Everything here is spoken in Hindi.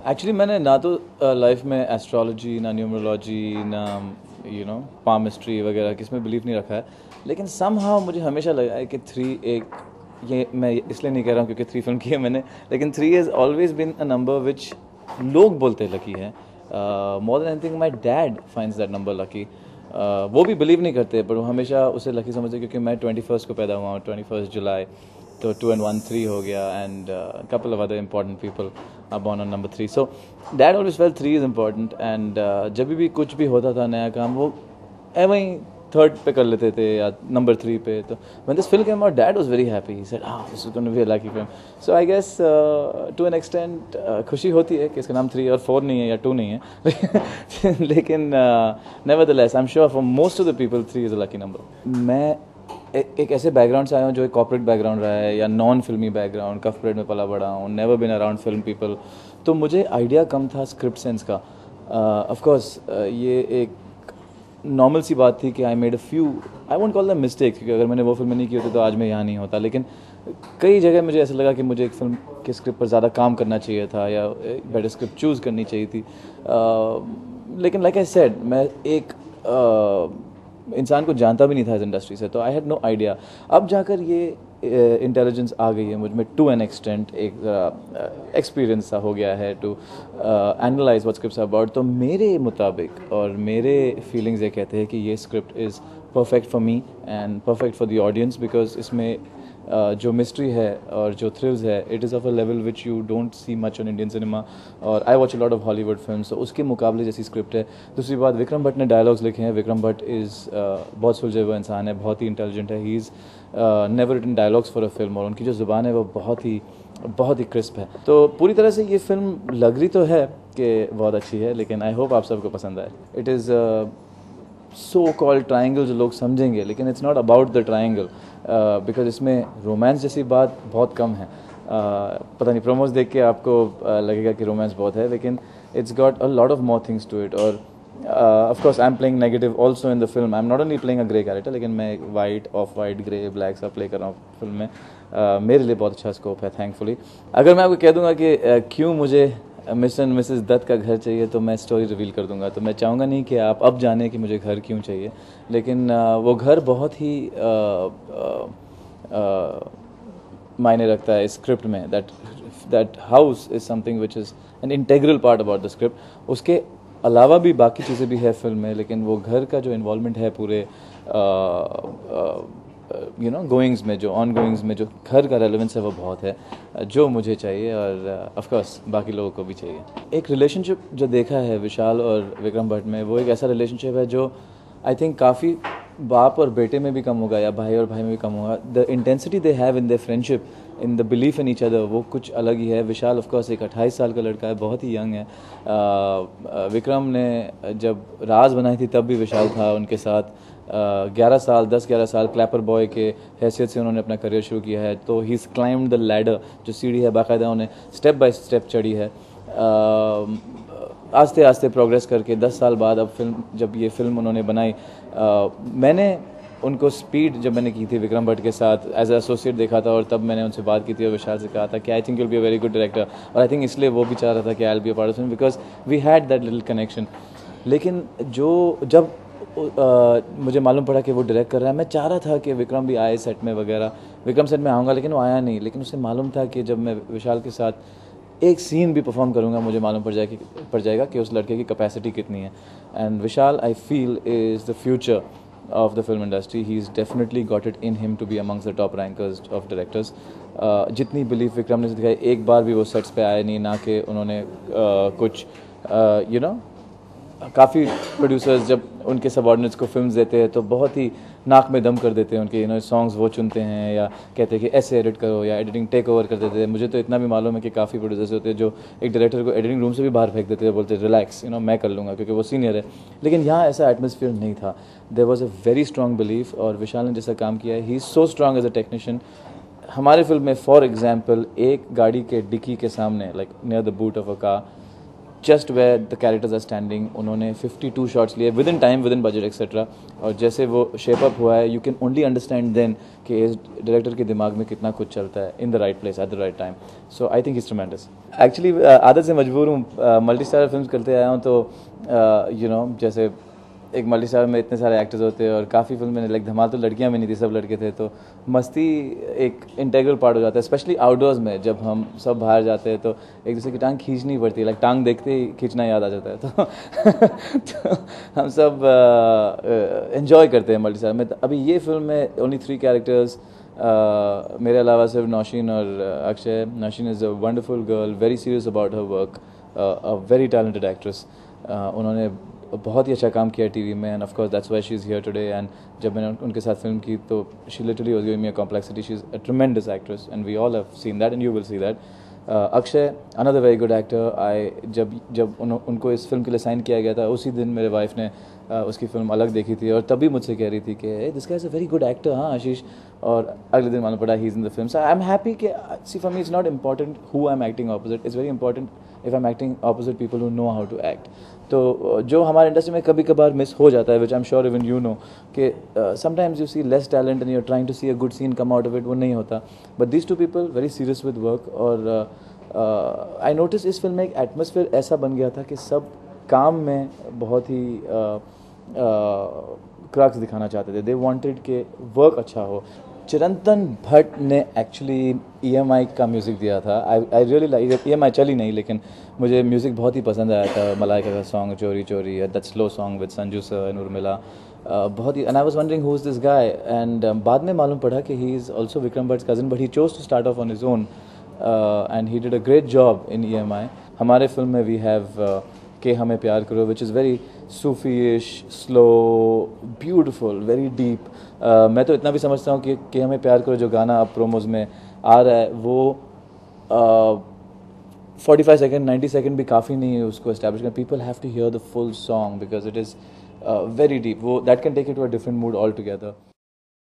एक्चुअली मैंने ना तो लाइफ में एस्ट्रोलॉजी, ना न्यूमरोलॉजी, ना पामिस्ट्री वगैरह किसमें बिलीव नहीं रखा है, लेकिन समहाउ मुझे हमेशा लगा है कि थ्री एक, ये मैं इसलिए नहीं कह रहा हूँ क्योंकि थ्री फिल्म की है मैंने, लेकिन three is always been a number which लोग बोलते हैं लकी है। More than anything my dad finds that number lucky. वो भी बिलीव नहीं करते पर वो हमेशा उसे लकी समझते, क्योंकि मैं 21st को पैदा हुआ हूँ, 21 जुलाई, तो 2 and 1 3 हो गया, and couple of other important people are born on number 3. So dad always felt 3 is important, and जब भी कुछ भी होता था नया काम, वो वहीं थर्ड पे कर लेते थे या नंबर 3 पे। तो when this film came out, dad was very happy. He said, this is going to be a lucky film. So I guess to an extent खुशी होती है कि इसका नाम 3 और 4 नहीं है या 2 नहीं है लेकिन nevertheless I'm sure for most of the people 3 is a lucky number. मैं एक ऐसे बैकग्राउंड से आया हूँ जो एक कॉर्पोरेट बैकग्राउंड रहा है या नॉन फिल्मी बैकग्राउंड, कफ परेड में पला बड़ा हूँ, never been around film people, तो मुझे आइडिया कम था स्क्रिप्ट सेंस का। ऑफ कोर्स ये एक नॉर्मल सी बात थी कि I made a few, I won't call the mistakes, क्योंकि अगर मैंने वो फिल्म नहीं की होती तो आज मैं यहाँ नहीं होता, लेकिन कई जगह मुझे ऐसा लगा कि मुझे एक फिल्म के स्क्रिप्ट पर ज़्यादा काम करना चाहिए था या बेटर स्क्रिप्ट चूज़ करनी चाहिए थी। लेकिन लाइक आई सेड, मैं एक इंसान को जानता भी नहीं था इस इंडस्ट्री से, तो आई हैड नो आइडिया। अब जाकर ये इंटेलिजेंस आ गई है मुझ में टू एन एक्सटेंट, एक एक्सपीरियंस सा हो गया है to analyse what scripts about. तो मेरे मुताबिक और मेरे फीलिंग्स ये कहते हैं कि ये script is perfect for me and perfect for the audience, because इसमें जो मिस्ट्री है और जो थ्रिल्स है, it is of a level which you don't see much on Indian cinema, और I watch a lot of Hollywood film, तो उसके मुकाबले जैसी स्क्रिप्ट है। दूसरी बात, विक्रम भट्ट ने डायलॉग्स लिखे हैं। विक्रम भट्ट इज़ बहुत सुलझे हुआ इंसान है, बहुत ही इंटेलिजेंट है। He is never written dialogues for a film, और उनकी जो ज़ुबान है वो बहुत ही क्रिस्प है। तो पूरी तरह से ये फिल्म लग रही तो है कि बहुत अच्छी है, लेकिन आई होप आप सबको पसंद आए। It is so called triangle जो लोग समझेंगे, लेकिन it's not about the triangle, because इसमें रोमांस जैसी बात बहुत कम है। पता नहीं, प्रोमोज देख के आपको लगेगा कि रोमांस बहुत है, लेकिन it's got a lot of more things to it. और of course I am playing negative also in the film. I am not only playing a grey character, लेकिन मैं white, off white, grey, black सा प्ले कर रहा हूँ फिल्म में। मेरे लिए बहुत अच्छा स्कोप है, थैंकफुली। अगर मैं आपको कह दूंगा कि क्यों मुझे मिस्टर एंड मिसेस दत्त का घर चाहिए, तो मैं स्टोरी रिवील कर दूंगा। तो मैं चाहूँगा नहीं कि आप अब जाने कि मुझे घर क्यों चाहिए, लेकिन वो घर बहुत ही मायने रखता है इस स्क्रिप्ट में। That house is something which is an integral part about the script. उसके अलावा भी बाकी चीज़ें भी है फिल्म में, लेकिन वो घर का जो इन्वॉल्वमेंट है पूरे गोइंग्स में, जो ऑन गोइंग्स में जो घर का रेलेवेंस है, वो बहुत है, जो मुझे चाहिए और ऑफ कोर्स बाकी लोगों को भी चाहिए। एक रिलेशनशिप जो देखा है विशाल और विक्रम भट्ट में, वो एक ऐसा रिलेशनशिप है जो आई थिंक काफ़ी बाप और बेटे में भी कम होगा या भाई और भाई में भी कम होगा। The intensity they have in their friendship, in the belief in each other, वो कुछ अलग ही है। विशाल ऑफ कोर्स एक 28 साल का लड़का है, बहुत ही यंग है। विक्रम ने जब राज बनाई थी तब भी विशाल था उनके साथ। 10-11 साल क्लैपर बॉय के हैसियत से उन्होंने अपना करियर शुरू किया है। तो he is climbed the ladder, जो सीढ़ी है बाकायदा उन्हें स्टेप बाय स्टेप चढ़ी है। आस्ते आस्ते प्रोग्रेस करके 10 साल बाद अब जब ये फिल्म उन्होंने बनाई, मैंने उनको स्पीड जब मैंने की थी विक्रम भट्ट के साथ एज ए एसोसिएट देखा था, और तब मैंने उनसे बात की थी और विशाल से कहा था कि I think you will be a very good director, और आई थिंक इसलिए वो भी चाह रहा था कि I will be a part of film, because we had that little connection. लेकिन जब मुझे मालूम पड़ा कि वो डायरेक्ट कर रहा है, मैं चाह रहा था कि विक्रम भी आए सेट में वगैरह। विक्रम सेट में आऊँगा, लेकिन वो आया नहीं। लेकिन उसे मालूम था कि जब मैं विशाल के साथ एक सीन भी परफॉर्म करूँगा, मुझे मालूम पड़ जाएगा कि उस लड़के की कैपेसिटी कितनी है। And Vishal, I feel, is the future of the film industry. He's definitely got it in him to be amongst the top rankers of directors. जितनी बिलीफ विक्रम ने दिखाई, एक बार भी वो सेट्स पे आए नहीं, ना कि उन्होंने कुछ काफ़ी प्रोड्यूसर्स जब उनके सबऑर्डिनेट्स को फिल्म्स देते हैं तो बहुत ही नाक में दम कर देते हैं उनके सॉन्ग्स वो चुनते हैं या कहते हैं कि ऐसे एडिट करो या एडिटिंग टेक ओवर कर देते हैं। मुझे तो इतना भी मालूम है कि काफ़ी प्रोड्यूसर्स होते हैं जो एक डायरेक्टर को एडिटिंग रूम से भी बाहर फेंक देते हैं, बोलते हैं रिलैक्स, मैं कर लूँगा, क्योंकि वो सीनियर है। लेकिन यहाँ ऐसा एटमोसफियर नहीं था। There was a very strong belief, और विशाल ने जैसा काम किया है, he is so strong as a technician. हमारे फिल्म में फॉर एग्जाम्पल एक गाड़ी के डिक्की के सामने, like near the boot of a car, just where the characters are standing, उन्होंने 52 शॉट्स लिए within time, within budget etcetera, और जैसे वो शेप अप हुआ है, you can only understand then कि इस डायरेक्टर के दिमाग में कितना कुछ चलता है in the right place at the right time. So I think is ट्रेमेंडस. Actually आदत से मजबूर हूँ, मल्टी स्टारर फिल्म करते आया हूँ, तो यू नो जैसे एक मल्टी स्टार में इतने सारे एक्टर्स होते हैं और काफ़ी फिल्म में लाइक धमाल तो लड़कियां भी नहीं थी, सब लड़के थे, तो मस्ती एक इंटेग्रल पार्ट हो जाता है, स्पेशली आउटडोर्स में जब हम सब बाहर जाते हैं तो एक दूसरे की टांग खींचनी पड़ती है, लाइक टांग देखते ही खींचना याद आ जाता है. तो हम सब एंजॉय करते हैं मल्टी स्टार में. तो अभी ये फिल्म में ओनली 3 कैरेक्टर्स, मेरे अलावा सिर्फ नौशीन और Akshay. Nausheen is a wonderful girl, very serious about her work, a very talented actress. उन्होंने बहुत ही अच्छा काम किया टीवी में, and of course that's why she is here today. And जब मैंने उनके साथ फिल्म की तो she literally was giving me a complexity. She is a tremendous actress and we all have seen that and you will see that. Akshay another very good actor. जब उनको इस फिल्म के लिए साइन किया गया था, उसी दिन मेरे वाइफ ने उसकी फिल्म अलग देखी थी और तभी मुझसे कह रही थी कि this guy is a very good actor, हाँ आशीष. और अगले दिन मालूम पड़ा he is in the film. So I am happy कि see for me it's not important who I am acting opposite, it's very important if I am acting opposite people who know how to act. तो जो हमारे इंडस्ट्री में कभी कभार मिस हो जाता है, which I am sure even you know, कि sometimes you see less talent and you are trying to see a good scene come out of it, वो नहीं होता. But these 2 people very serious with work. और आई नोटिस इस फिल्म में एक एटमोसफियर ऐसा बन गया था कि सब काम में बहुत ही क्रक्स दिखाना चाहते थे. दे वांटेड के वर्क अच्छा हो. चिरंतन भट्ट ने एक्चुअली EMI का म्यूज़िक दिया था. I really like EMI. चली नहीं, लेकिन मुझे म्यूज़िक बहुत ही पसंद आया था. मलाइका का song Chori Chori, that slow song with Sanju sir and Urmila, बहुत ही. And I was wondering who is this guy, and बाद में मालूम पड़ा कि he is also Vikram Bhatt's cousin, but he chose to start off on his own and he did a great job in EMI. हमारे फिल्म में वी हैव के हमें प्यार करो, which is very sufiish, slow, beautiful, very deep. मैं तो इतना भी समझता हूँ कि हमें प्यार करो जो गाना अब प्रोमोज में आ रहा है, वो 45 सेकेंड 90 सेकेंड भी काफ़ी नहीं है उसको एस्टैब्लिश करना. People have to hear the full song because it is very deep. वो that can take it to a different mood all together.